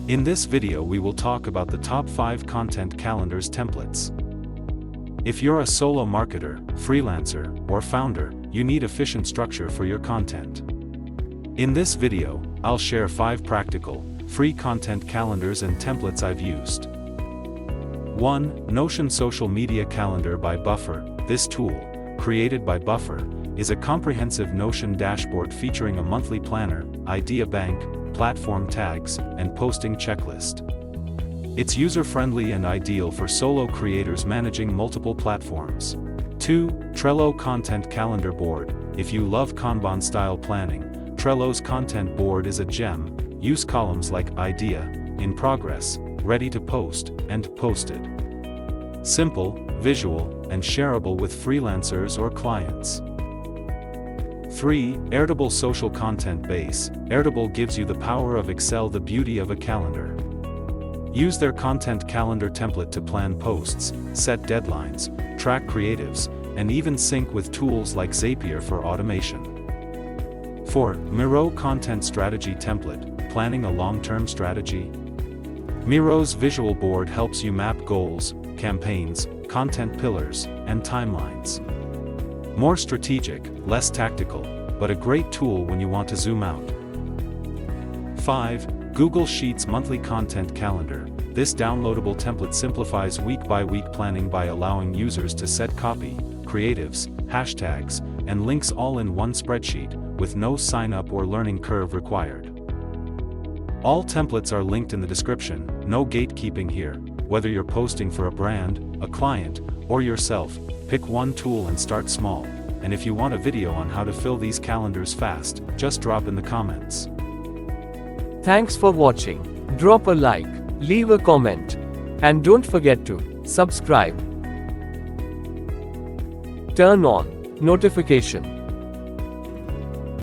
In this video we will talk about the top 5 content calendars templates. If you're a solo marketer, freelancer, or founder, you need efficient structure for your content. In this video, I'll share 5 practical, free content calendars and templates I've used. 1. Notion Social Media Calendar by Buffer. This tool, created by Buffer, is a comprehensive Notion dashboard featuring a monthly planner, idea bank, platform tags, and posting checklist. It's user-friendly and ideal for solo creators managing multiple platforms. 2. Trello Content Calendar Board. If you love Kanban-style planning, Trello's content board is a gem. Use columns like idea, in progress, ready to post, and posted. Simple, visual, and shareable with freelancers or clients. 3. Airtable Social Content Base. Airtable gives you the power of Excel, the beauty of a calendar. Use their content calendar template to plan posts, set deadlines, track creatives, and even sync with tools like Zapier for automation. 4. Miro Content Strategy Template. Planning a long-term strategy? Miro's visual board helps you map goals, campaigns, content pillars, and timelines. More strategic, less tactical, but a great tool when you want to zoom out. 5. Google Sheets Monthly Content Calendar. This downloadable template simplifies week-by-week planning by allowing users to set copy, creatives, hashtags, and links all in one spreadsheet, with no sign-up or learning curve required. All templates are linked in the description. No gatekeeping here. Whether you're posting for a brand, a client, or yourself, pick one tool and start small. And if you want a video on how to fill these calendars fast, just drop in the comments. Thanks for watching. Drop a like, leave a comment, and don't forget to subscribe. Turn on notification.